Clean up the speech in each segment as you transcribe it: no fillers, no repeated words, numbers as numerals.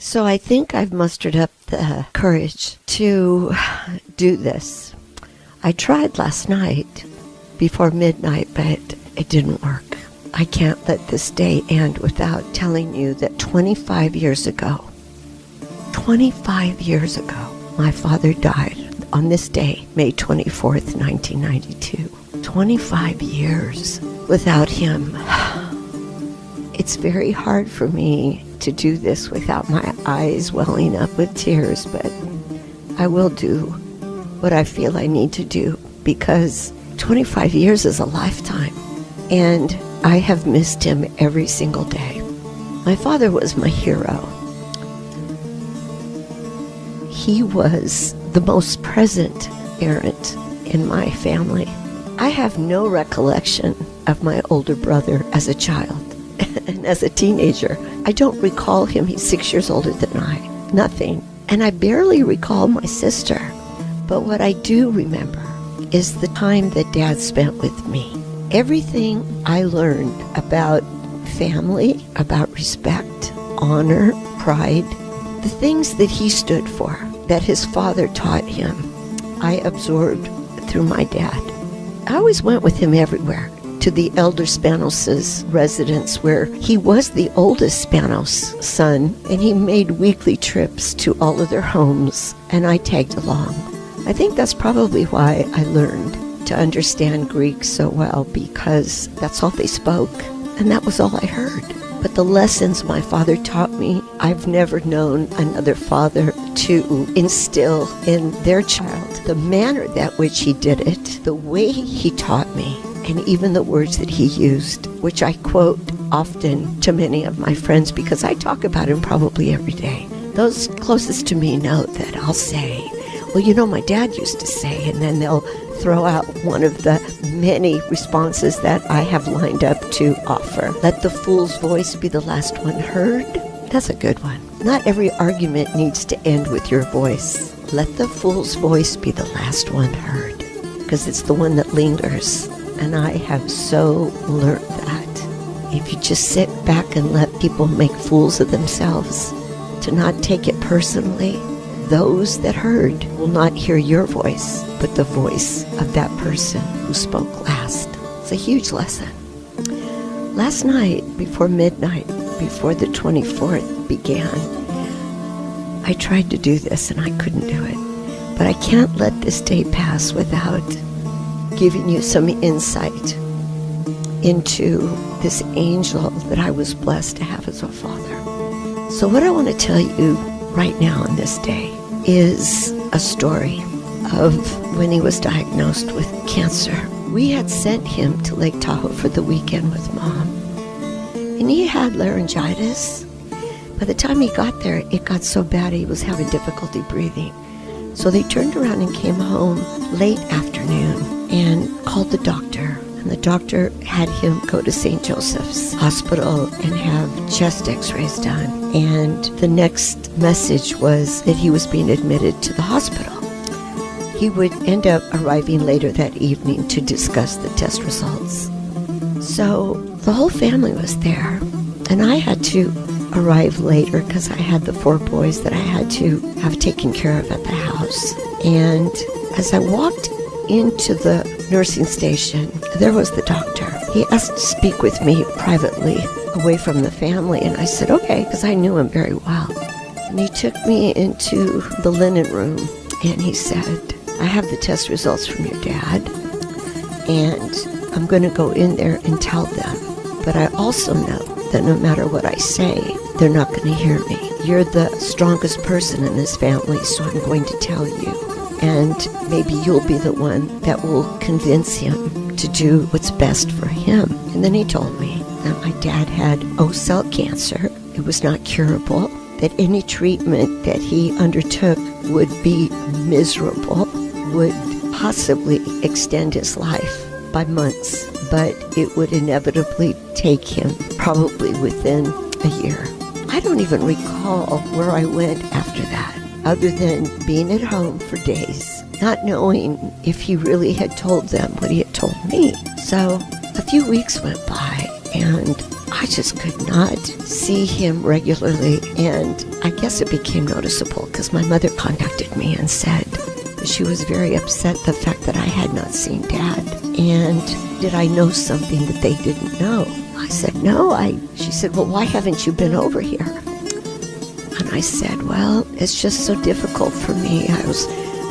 So I think I've mustered up the courage to do this. I tried last night before midnight, but it didn't work. I can't let this day end without telling you that 25 years ago, my father died on this day, May 24th, 1992. 25 years without him. It's very hard for me to do this without my eyes welling up with tears, but I will do what I feel I need to do, because 25 years is a lifetime, and I have missed him every single day. My father was my hero. He was the most present parent in my family. I have no recollection of my older brother as a child and as a teenager. I don't recall him. He's 6 years older than I. Nothing. And I barely recall my sister. But what I do remember is the time that Dad spent with me. Everything I learned about family, about respect, honor, pride, the things that he stood for, that his father taught him, I absorbed through my dad. I always went with him everywhere, to the elder Spanos' residence, where he was the oldest Spanos son, and he made weekly trips to all of their homes, and I tagged along. I think that's probably why I learned to understand Greek so well, because that's all they spoke, and that was all I heard. But the lessons my father taught me, I've never known another father to instill in their child. The manner that which he did it, the way he taught me, and even the words that he used, which I quote often to many of my friends because I talk about him probably every day. Those closest to me know that I'll say, well, you know, my dad used to say, and then they'll throw out one of the many responses that I have lined up to offer. Let the fool's voice be the last one heard. That's a good one. Not every argument needs to end with your voice. Let the fool's voice be the last one heard, because it's the one that lingers. And I have so learned that. If you just sit back and let people make fools of themselves, to not take it personally, those that heard will not hear your voice, but the voice of that person who spoke last. It's a huge lesson. Last night, before midnight, before the 24th began, I tried to do this and I couldn't do it. But I can't let this day pass without giving you some insight into this angel that I was blessed to have as a father. So what I want to tell you right now on this day is a story of when he was diagnosed with cancer. We had sent him to Lake Tahoe for the weekend with Mom, and he had laryngitis. By the time he got there, it got so bad he was having difficulty breathing. So they turned around and came home late afternoon and called the doctor. And the doctor had him go to St. Joseph's Hospital and have chest x-rays done. And the next message was that he was being admitted to the hospital. He would end up arriving later that evening to discuss the test results. So the whole family was there, and I had to arrive later because I had the 4 boys that I had to have taken care of at the house. And as I walked into the nursing station, there was the doctor. He asked to speak with me privately, away from the family, and I said, okay, because I knew him very well. And he took me into the linen room, and he said, I have the test results from your dad, and I'm going to go in there and tell them. But I also know that no matter what I say, they're not going to hear me. You're the strongest person in this family, so I'm going to tell you. And maybe you'll be the one that will convince him to do what's best for him. And then he told me that my dad had cell cancer. It was not curable, that any treatment that he undertook would be miserable, would possibly extend his life by months, but it would inevitably take him probably within a year. I don't even recall where I went after that, other than being at home for days, not knowing if he really had told them what he had told me. So a few weeks went by, and I just could not see him regularly, and I guess it became noticeable because my mother contacted me and said that she was very upset the fact that I had not seen Dad, and did I know something that they didn't know? I said, no. She said, well, why haven't you been over here? And I said, well, it's just so difficult for me. I was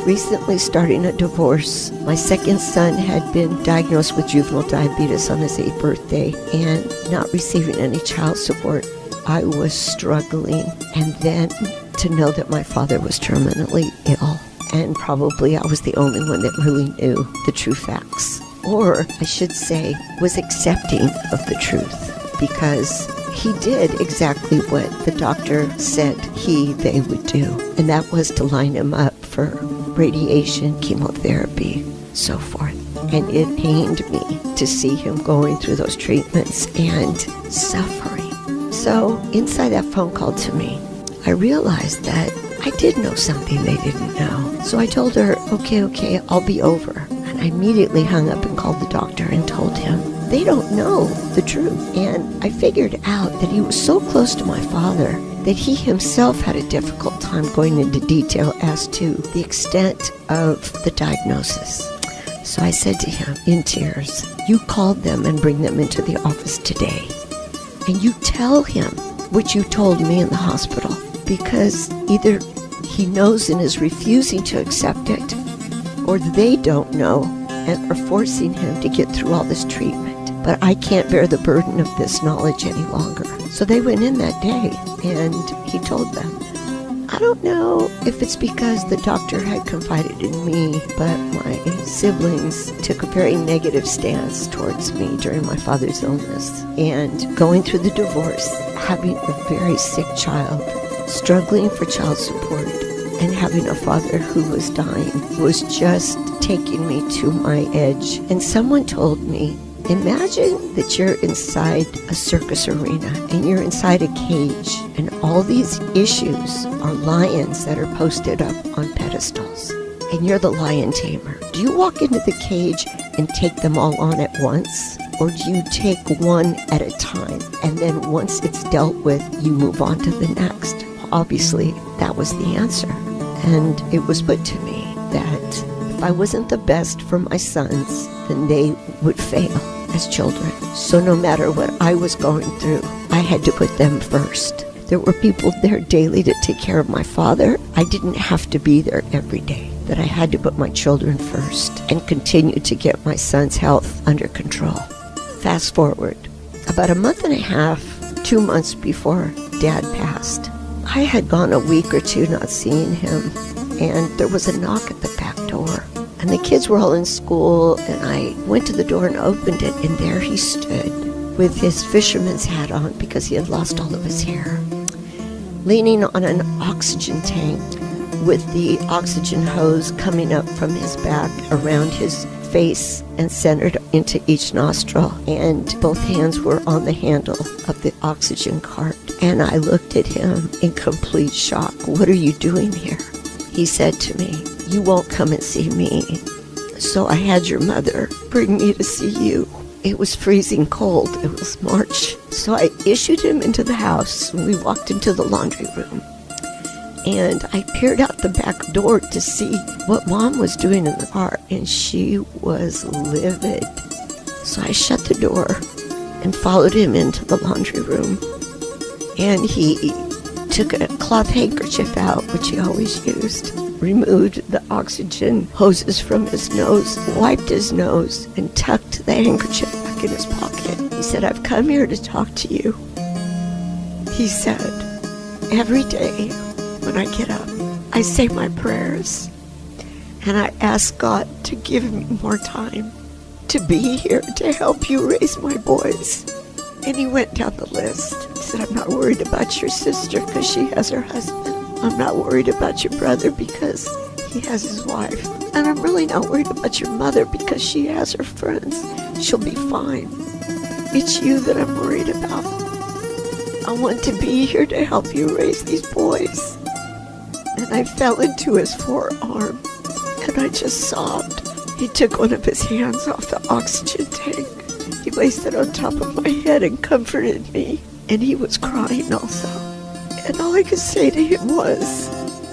recently starting a divorce. My second son had been diagnosed with juvenile diabetes on his 8th birthday and not receiving any child support. I was struggling, and then to know that my father was terminally ill, and probably I was the only one that really knew the true facts, or I should say was accepting of the truth, because he did exactly what the doctor said they would do, and that was to line him up for radiation, chemotherapy, so forth. And it pained me to see him going through those treatments and suffering. So inside that phone call to me, I realized that I did know something they didn't know. So I told her, okay, I'll be over. And I immediately hung up and called the doctor and told him, they don't know the truth. And I figured out that he was so close to my father that he himself had a difficult time going into detail as to the extent of the diagnosis. So I said to him in tears, you called them and bring them into the office today. And you tell him what you told me in the hospital, because either he knows and is refusing to accept it, or they don't know and are forcing him to get through all this treatment. But I can't bear the burden of this knowledge any longer. So they went in that day, and he told them. I don't know if it's because the doctor had confided in me, but my siblings took a very negative stance towards me during my father's illness. And going through the divorce, having a very sick child, struggling for child support, and having a father who was dying was just taking me to my edge. And someone told me, imagine that you're inside a circus arena and you're inside a cage, and all these issues are lions that are posted up on pedestals, and you're the lion tamer. Do you walk into the cage and take them all on at once, or do you take one at a time, and then once it's dealt with, you move on to the next? Obviously, that was the answer, and it was put to me that if I wasn't the best for my sons, then they would fail as children. So no matter what I was going through, I had to put them first. There were people there daily to take care of my father. I didn't have to be there every day. That I had to put my children first and continue to get my son's health under control. Fast forward, about a month and a half, 2 months before Dad passed, I had gone a week or two not seeing him, and there was a knock at the back door. And the kids were all in school, and I went to the door and opened it, and there he stood with his fisherman's hat on because he had lost all of his hair, leaning on an oxygen tank with the oxygen hose coming up from his back around his face and centered into each nostril, and both hands were on the handle of the oxygen cart. And I looked at him in complete shock. What are you doing here? He said to me, you won't come and see me, so I had your mother bring me to see you. It was freezing cold. It was March. So I issued him into the house, and we walked into the laundry room. And I peered out the back door to see what Mom was doing in the car, and she was livid. So I shut the door and followed him into the laundry room. And he took a cloth handkerchief out, which he always used, removed the oxygen hoses from his nose, wiped his nose, and tucked the handkerchief back in his pocket. He said, I've come here to talk to you. He said, every day when I get up, I say my prayers, and I ask God to give me more time to be here to help you raise my boys. And he went down the list. He said, I'm not worried about your sister because she has her husband. I'm not worried about your brother because he has his wife. And I'm really not worried about your mother because she has her friends. She'll be fine. It's you that I'm worried about. I want to be here to help you raise these boys. And I fell into his forearm, and I just sobbed. He took one of his hands off the oxygen tank, He placed it on top of my head and comforted me. And he was crying also. And all I could say to him was,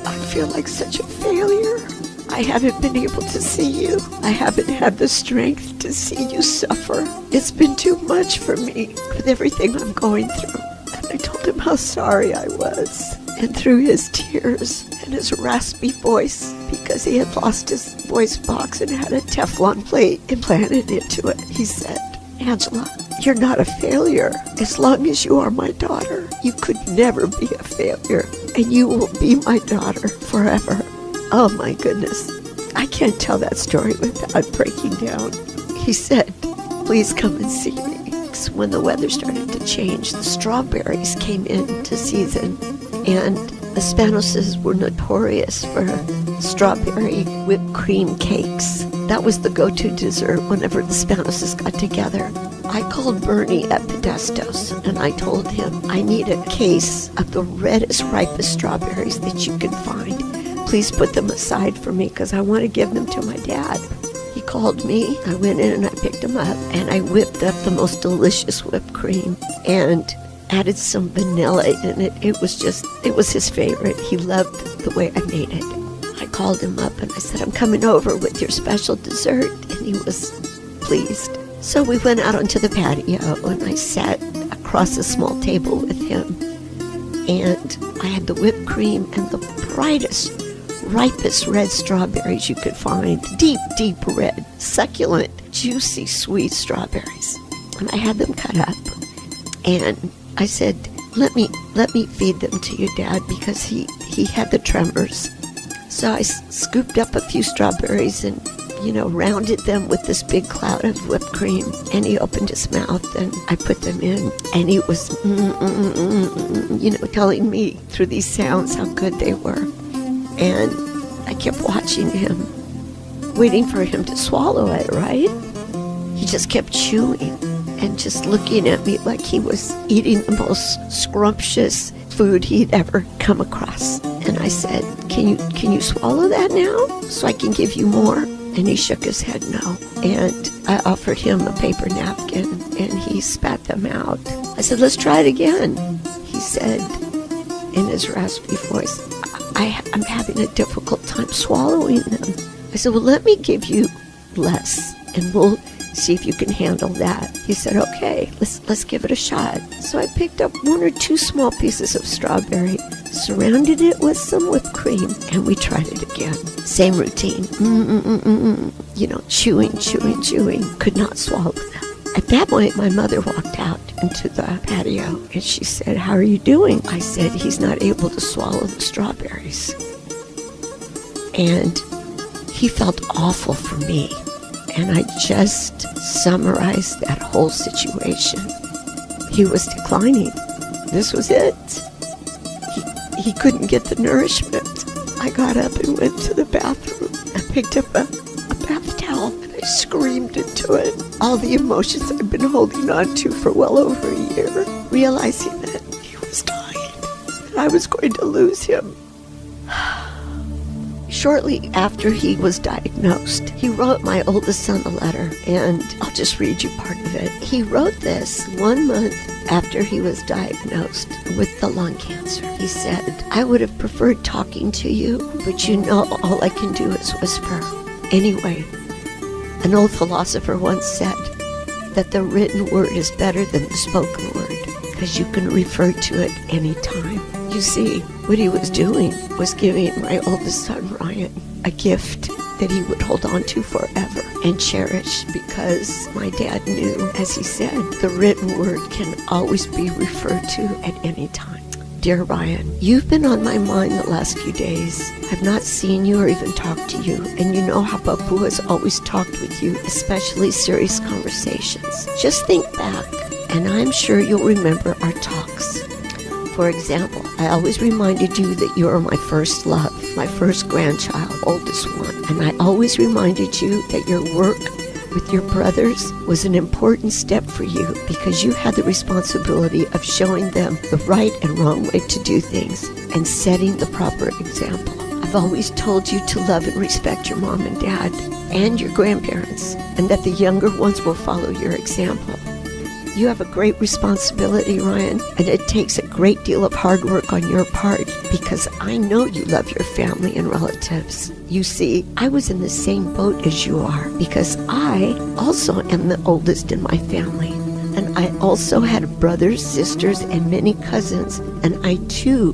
I feel like such a failure. I haven't been able to see you. I haven't had the strength to see you suffer. It's been too much for me with everything I'm going through. And I told him how sorry I was. And through his tears and his raspy voice, because he had lost his voice box and had a Teflon plate implanted into it, he said, Angela, you're not a failure. As long as you are my daughter, you could never be a failure. And you will be my daughter forever. Oh my goodness. I can't tell that story without breaking down. He said, please come and see me. So when the weather started to change, the strawberries came into season. And the Spanoses were notorious for strawberry whipped cream cakes. That was the go-to dessert whenever the Spanoses got together. I called Bernie at Pedestos and I told him I need a case of the reddest, ripest strawberries that you can find. Please put them aside for me because I want to give them to my dad. He called me, I went in and I picked them up and I whipped up the most delicious whipped cream and added some vanilla in it. It was his favorite. He loved the way I made it. I called him up and I said, I'm coming over with your special dessert. And he was pleased. So we went out onto the patio and I sat across a small table with him. And I had the whipped cream and the brightest, ripest red strawberries you could find. Deep, deep red, succulent, juicy, sweet strawberries. And I had them cut up. And I said, let me feed them to your dad because he had the tremors. So I scooped up a few strawberries and, rounded them with this big cloud of whipped cream. And he opened his mouth and I put them in. And he was, telling me through these sounds how good they were. And I kept watching him, waiting for him to swallow it, right? He just kept chewing and just looking at me like he was eating the most scrumptious food he'd ever come across. And I said, can you swallow that now so I can give you more? And he shook his head no. And I offered him a paper napkin and he spat them out. I said, let's try it again. He said in his raspy voice, I'm having a difficult time swallowing them. I said, well, let me give you less and we'll see if you can handle that. He said, okay, let's give it a shot. So I picked up 1 or 2 small pieces of strawberry, surrounded it with some whipped cream, and we tried it again. Same routine. Chewing. Could not swallow them. At that point, my mother walked out into the patio, and she said, how are you doing? I said, he's not able to swallow the strawberries. And he felt awful for me. And I just summarized that whole situation. He was declining. This was it. He couldn't get the nourishment. I got up and went to the bathroom. I picked up a bath towel and I screamed into it. All the emotions I've been holding on to for well over a year, realizing that he was dying, that I was going to lose him. Shortly after he was diagnosed, he wrote my oldest son a letter, and I'll just read you part of it. He wrote this 1 month after he was diagnosed with the lung cancer. He said, I would have preferred talking to you, but all I can do is whisper. Anyway, an old philosopher once said that the written word is better than the spoken word, because you can refer to it anytime. You see, what he was doing was giving my oldest son, Ryan, a gift that he would hold on to forever and cherish, because my dad knew, as he said, the written word can always be referred to at any time. Dear Ryan, you've been on my mind the last few days. I've not seen you or even talked to you, and you know how Babu has always talked with you, especially serious conversations. Just think back, and I'm sure you'll remember our talks. For example, I always reminded you that you are my first love, my first grandchild, oldest one. And I always reminded you that your work with your brothers was an important step for you because you had the responsibility of showing them the right and wrong way to do things and setting the proper example. I've always told you to love and respect your mom and dad and your grandparents, and that the younger ones will follow your example. You have a great responsibility, Ryan, and it takes a great deal of hard work on your part, because I know you love your family and relatives. You see, I was in the same boat as you are, because I also am the oldest in my family. And I also had brothers, sisters, and many cousins, and I too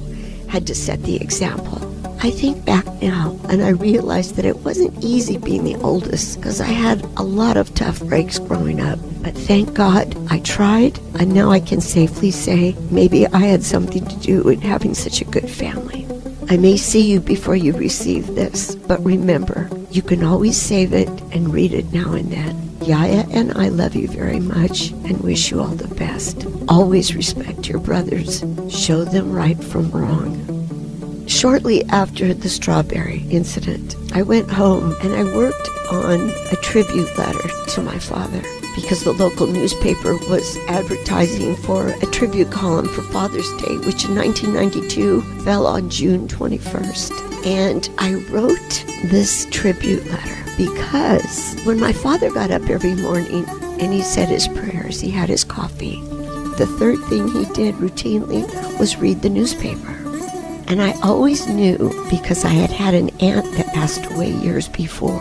had to set the example. I think back now, and I realized that it wasn't easy being the oldest, because I had a lot of tough breaks growing up. But thank God I tried, and now I can safely say maybe I had something to do in having such a good family. I may see you before you receive this, but remember, you can always save it and read it now and then. Yaya and I love you very much and wish you all the best. Always respect your brothers. Show them right from wrong. Shortly after the strawberry incident, I went home and I worked on a tribute letter to my father, because the local newspaper was advertising for a tribute column for Father's Day, which in 1992 fell on June 21st. And I wrote this tribute letter because when my father got up every morning and he said his prayers, he had his coffee, the third thing he did routinely was read the newspaper. And I always knew, because I had had an aunt that passed away years before,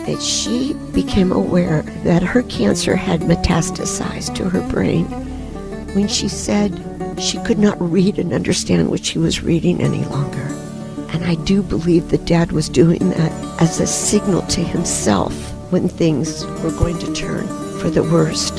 that she became aware that her cancer had metastasized to her brain when she said she could not read and understand what she was reading any longer. And I do believe that Dad was doing that as a signal to himself when things were going to turn for the worst.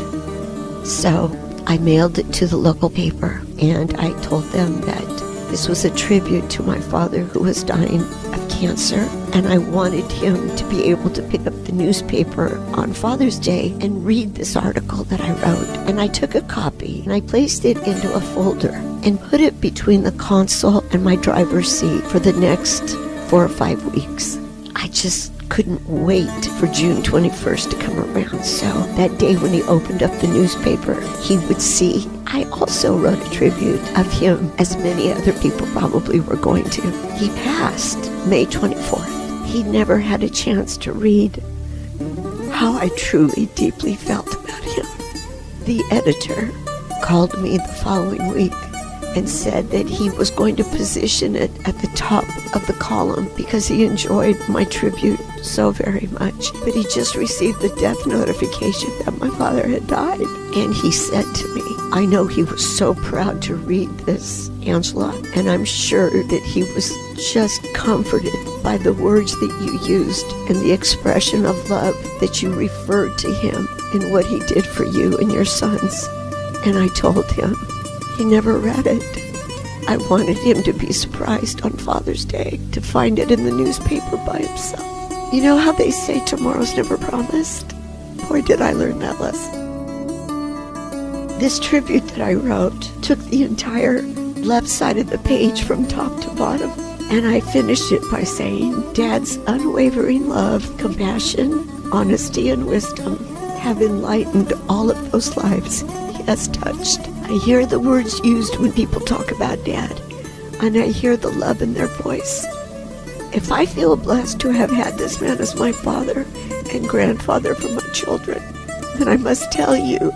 So I mailed it to the local paper, and I told them that this was a tribute to my father who was dying of cancer, and I wanted him to be able to pick up the newspaper on Father's Day and read this article that I wrote. And I took a copy and I placed it into a folder and put it between the console and my driver's seat for the next 4 or 5 weeks. I just couldn't wait for June 21st to come around, so that day when he opened up the newspaper, he would see I also wrote a tribute of him, as many other people probably were going to. He passed May 24th. He never had a chance to read how I truly, deeply felt about him. The editor called me the following week and said that he was going to position it at the top of the column because he enjoyed my tribute so very much. But he just received the death notification that my father had died. And he said to me, I know he was so proud to read this, Angela, and I'm sure that he was just comforted by the words that you used and the expression of love that you referred to him in what he did for you and your sons. And I told him, he never read it. I wanted him to be surprised on Father's Day to find it in the newspaper by himself. You know how they say tomorrow's never promised? Boy, did I learn that lesson. This tribute that I wrote took the entire left side of the page from top to bottom, and I finished it by saying, Dad's unwavering love, compassion, honesty, and wisdom have enlightened all of those lives he has touched. I hear the words used when people talk about Dad, and I hear the love in their voice. If I feel blessed to have had this man as my father and grandfather for my children, then I must tell you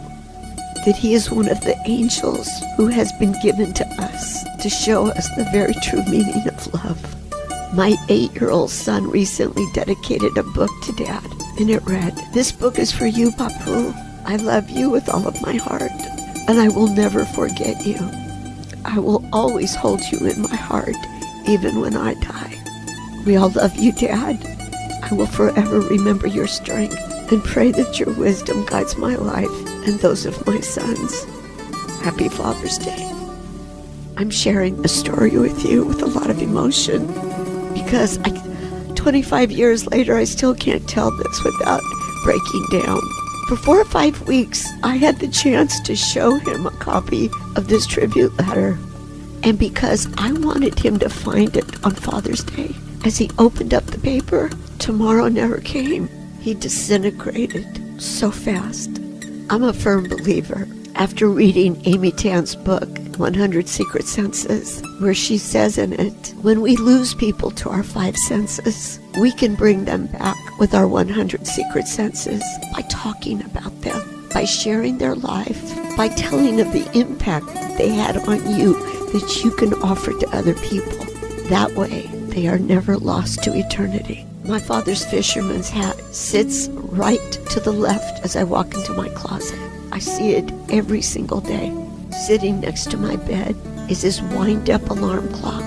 that he is one of the angels who has been given to us to show us the very true meaning of love. My 8-year-old son recently dedicated a book to Dad, and it read, This book is for you, Papu. I love you with all of my heart, and I will never forget you. I will always hold you in my heart, even when I die. We all love you, Dad. I will forever remember your strength and pray that your wisdom guides my life and those of my sons. Happy Father's Day. I'm sharing a story with you with a lot of emotion because 25 years later, I still can't tell this without breaking down. For 4 or 5 weeks, I had the chance to show him a copy of this tribute letter. And because I wanted him to find it on Father's Day, as he opened up the paper, tomorrow never came. He disintegrated so fast. I'm a firm believer, after reading Amy Tan's book, 100 Secret Senses, where she says in it, when we lose people to our 5 senses, we can bring them back with our 100 secret senses by talking about them, by sharing their life, by telling of the impact they had on you that you can offer to other people. That way, they are never lost to eternity. My father's fisherman's hat sits right to the left as I walk into my closet. I see it every single day. Sitting next to my bed is his wind-up alarm clock,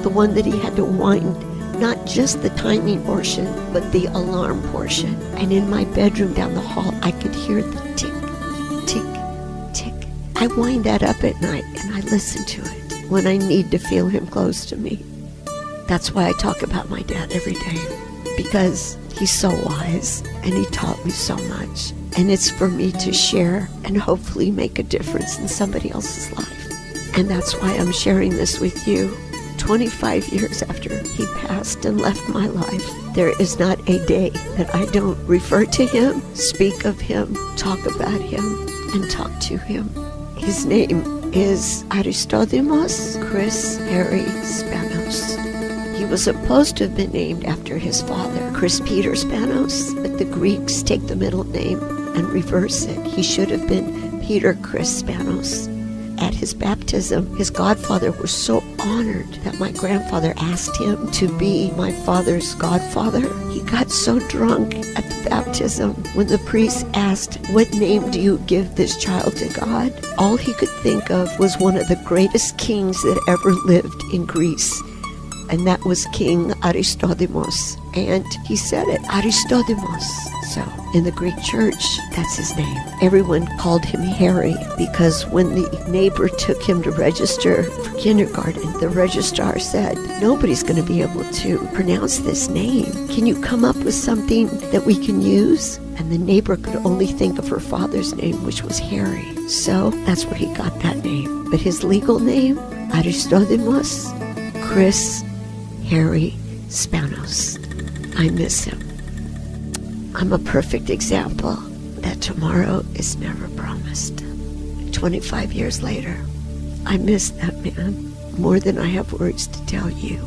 the one that he had to wind, not just the timing portion, but the alarm portion. And in my bedroom down the hall, I could hear the tick, tick, tick. I wind that up at night and I listen to it when I need to feel him close to me. That's why I talk about my dad every day, because he's so wise and he taught me so much. And it's for me to share and hopefully make a difference in somebody else's life. And that's why I'm sharing this with you. 25 years after he passed and left my life, there is not a day that I don't refer to him, speak of him, talk about him, and talk to him. His name is Aristodimos Chris Harry Spanos. He was supposed to have been named after his father, Chris Peter Spanos, but the Greeks take the middle name and reverse it. He should have been Peter Chris Spanos. At his baptism, his godfather was so honored that my grandfather asked him to be my father's godfather. He got so drunk at the baptism when the priest asked, "What name do you give this child to God?" All he could think of was one of the greatest kings that ever lived in Greece, and that was King Aristodimos. And he said it, Aristodimos. So in the Greek church, that's his name. Everyone called him Harry because when the neighbor took him to register for kindergarten, the registrar said, "Nobody's going to be able to pronounce this name. Can you come up with something that we can use?" And the neighbor could only think of her father's name, which was Harry. So that's where he got that name. But his legal name, Aristodimos Chris Harry Spanos. I miss him. I'm a perfect example that tomorrow is never promised. 25 years later, I miss that man more than I have words to tell you.